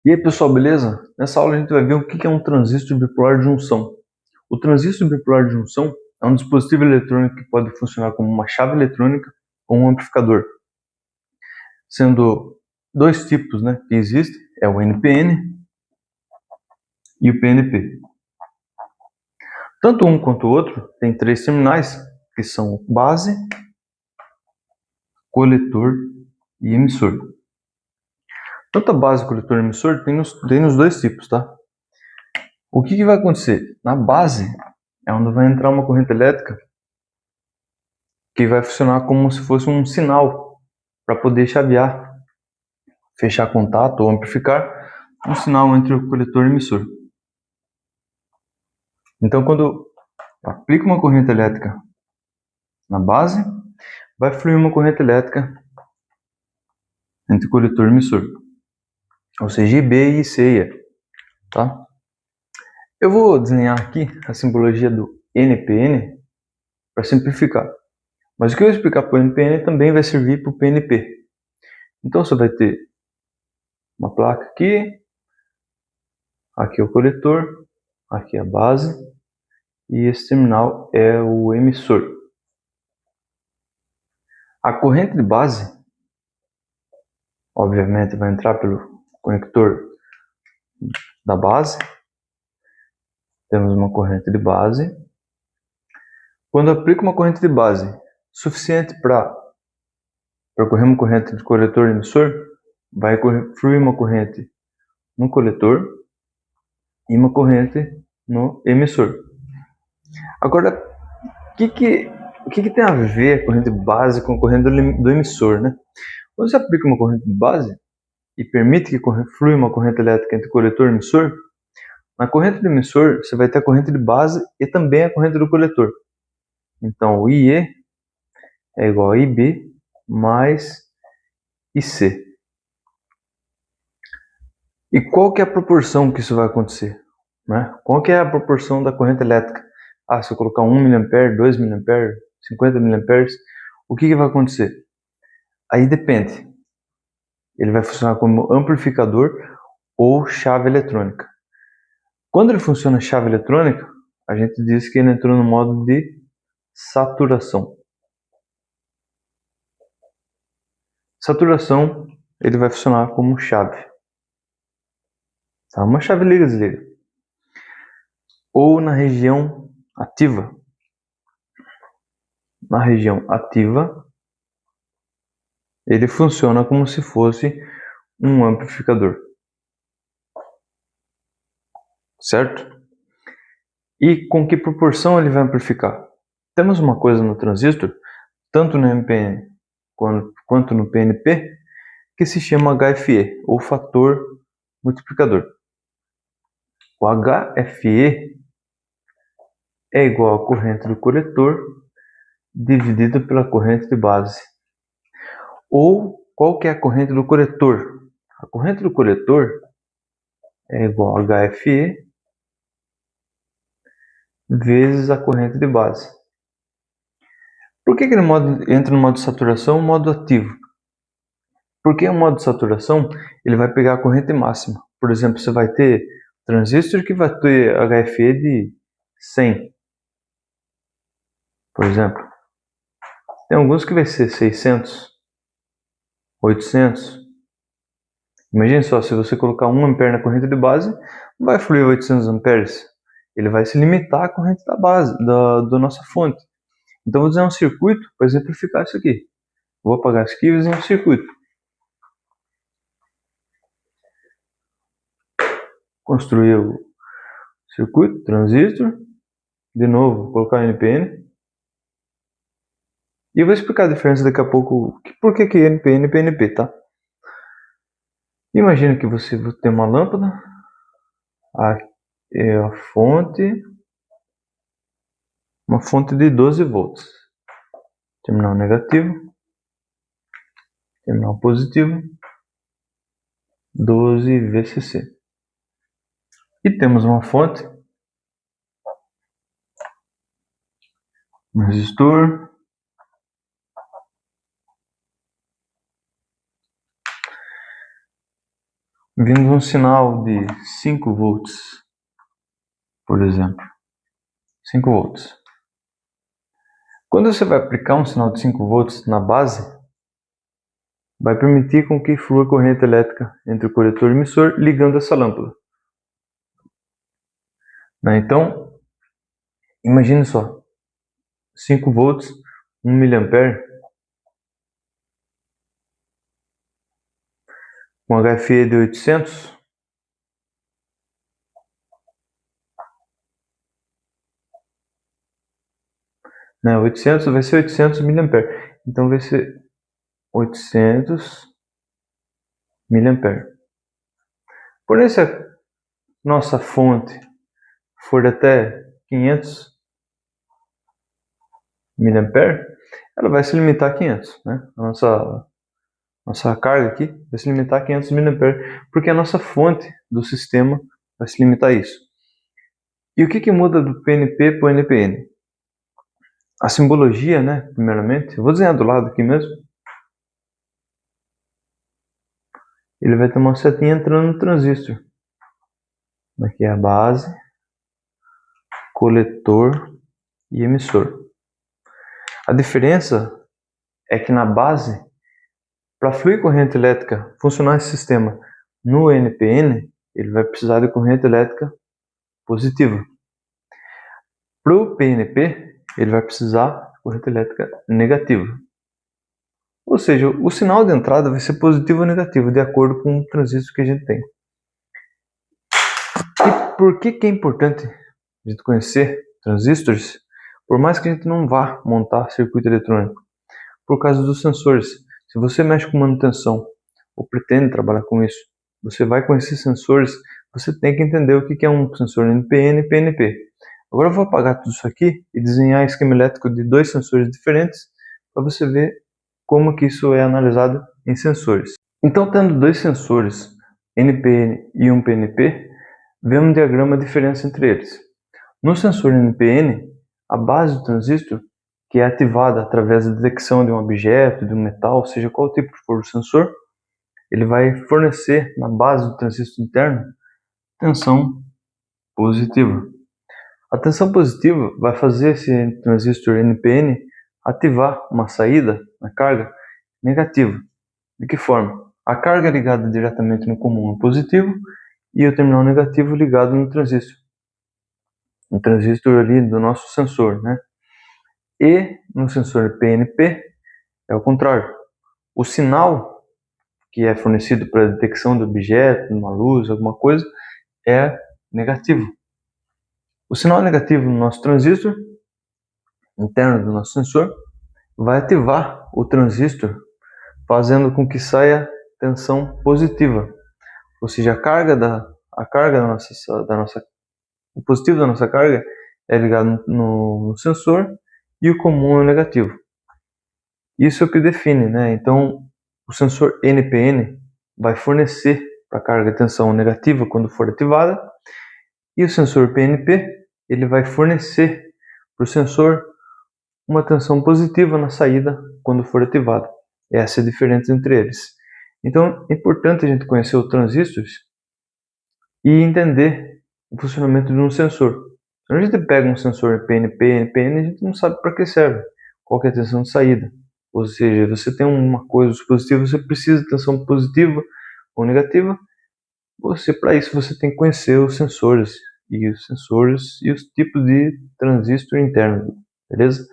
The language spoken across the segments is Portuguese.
E aí pessoal, beleza? Nessa aula a gente vai ver o que é um transistor bipolar de junção. O transistor bipolar de junção é um dispositivo eletrônico que pode funcionar como uma chave eletrônica ou um amplificador. Sendo dois tipos que existem, é o NPN e o PNP. Tanto um quanto o outro tem três terminais, que são base, coletor e emissor. Tanto a base, coletor e emissor tem nos dois tipos, tá? O que vai acontecer? Na base é onde vai entrar uma corrente elétrica que vai funcionar como se fosse um sinal para poder chavear, fechar contato ou amplificar um sinal entre o coletor e o emissor. Então, quando aplica uma corrente elétrica na base, vai fluir uma corrente elétrica entre o coletor e o emissor, ou seja, IB e IC, tá? Eu vou desenhar aqui a simbologia do NPN para simplificar. Mas o que eu explicar para o NPN também vai servir para o PNP. Então você vai ter uma placa aqui é o coletor, aqui é a base e esse terminal é o emissor. A corrente de base, obviamente, vai entrar pelo conector da base. Temos uma corrente de base. Quando eu aplico uma corrente de base suficiente para correr uma corrente de coletor e emissor, vai fluir uma corrente no coletor e uma corrente no emissor. Agora, o que tem a ver a corrente base com a corrente do emissor, né? Quando você aplica uma corrente de base e permite que flua uma corrente elétrica entre coletor e emissor, na corrente do emissor você vai ter a corrente de base e também a corrente do coletor. Então, o IE é igual a IB mais IC. E qual que é a proporção que isso vai acontecer? Né? Qual que é a proporção da corrente elétrica? Se eu colocar 1 mA, 2 mA, 50 mA, o que vai acontecer? Aí depende. Ele vai funcionar como amplificador ou chave eletrônica. Quando ele funciona chave eletrônica, a gente diz que ele entrou no modo de saturação. Saturação, ele vai funcionar como chave. Tá? Uma chave liga-desliga. Ou na região ativa. Na região ativa, ele funciona como se fosse um amplificador. Certo? E com que proporção ele vai amplificar? Temos uma coisa no transistor, tanto no NPN quanto no PNP, que se chama HFE, ou fator multiplicador. O HFE é igual à corrente do coletor dividida pela corrente de base. Ou qual que é a corrente do coletor? A corrente do coletor é igual a HFE vezes a corrente de base. Por que ele entra no modo de saturação e modo ativo? Porque o modo de saturação ele vai pegar a corrente máxima. Por exemplo, você vai ter transistor que vai ter HFE de 100. Por exemplo, tem alguns que vai ser 600, 800. Imagine só, se você colocar 1 ampere na corrente de base, vai fluir 800 amperes. Ele vai se limitar à corrente da base, da nossa fonte. Então, vou desenhar um circuito para exemplificar isso aqui. Vou apagar isso aqui e desenhar um circuito. Construir o circuito, transistor. De novo, vou colocar NPN. E eu vou explicar a diferença daqui a pouco. Por que NPN e PNP, tá? Imagina que você tem uma lâmpada. Aqui é a fonte. Uma fonte de 12 volts. Terminal negativo. Terminal positivo. 12 VCC. E temos uma fonte. Um resistor. vindo um sinal de 5 volts, por exemplo. 5 volts. Quando você vai aplicar um sinal de 5 volts na base, vai permitir com que flua corrente elétrica entre o coletor e o emissor, ligando essa lâmpada. Então, imagine só, 5 volts, 1 mA, com HFE de 800, né? 800 vai ser 800 mA, então vai ser 800 mA. Porém, se a nossa fonte for até 500 mA, ela vai se limitar a 500, né? A nossa carga aqui vai se limitar a 500 mA, porque a nossa fonte do sistema vai se limitar a isso. E o que muda do PNP para o NPN? A simbologia, né? Primeiramente, eu vou desenhar do lado aqui mesmo. Ele vai ter uma setinha entrando no transistor. Aqui é a base, coletor e emissor. A diferença é que na base, para fluir corrente elétrica, funcionar esse sistema no NPN, ele vai precisar de corrente elétrica positiva. Para o PNP, ele vai precisar de corrente elétrica negativa. Ou seja, o sinal de entrada vai ser positivo ou negativo, de acordo com o transistor que a gente tem. E por que é importante a gente conhecer transistores? Por mais que a gente não vá montar circuito eletrônico, por causa dos sensores. Se você mexe com manutenção ou pretende trabalhar com isso, você vai conhecer sensores, você tem que entender o que é um sensor NPN e PNP. Agora eu vou apagar tudo isso aqui e desenhar esquema elétrico de 2 sensores diferentes para você ver como que isso é analisado em sensores. Então, tendo 2 sensores, NPN e um PNP, vemos um diagrama a diferença entre eles. No sensor NPN, a base do transistor, que é ativada através da detecção de um objeto, de um metal, seja qual tipo for o sensor, ele vai fornecer na base do transistor interno tensão positiva. A tensão positiva vai fazer esse transistor NPN ativar uma saída na carga negativa. De que forma? A carga é ligada diretamente no comum positivo e o terminal negativo ligado no transistor. No transistor ali do nosso sensor, né? E no sensor PNP é o contrário. O sinal que é fornecido para a detecção do objeto, uma luz, alguma coisa, é negativo. O sinal negativo no nosso transistor, interno do nosso sensor, vai ativar o transistor, fazendo com que saia tensão positiva. Ou seja, o positivo da nossa carga é ligado no sensor e o comum é o negativo. Isso é o que define, né? Então, o sensor NPN vai fornecer para a carga tensão negativa quando for ativada, e o sensor PNP ele vai fornecer para o sensor uma tensão positiva na saída quando for ativado. Essa é a diferença entre eles. Então, é importante a gente conhecer os transistores e entender o funcionamento de um sensor. Quando a gente pega um sensor PNP, NPN, a gente não sabe para que serve, qual que é a tensão de saída. Ou seja, você tem uma coisa positiva, você precisa de tensão positiva ou negativa. Para isso você tem que conhecer os sensores e os tipos de transistor interno, beleza?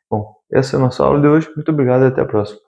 Bom, essa é a nossa aula de hoje. Muito obrigado e até a próxima.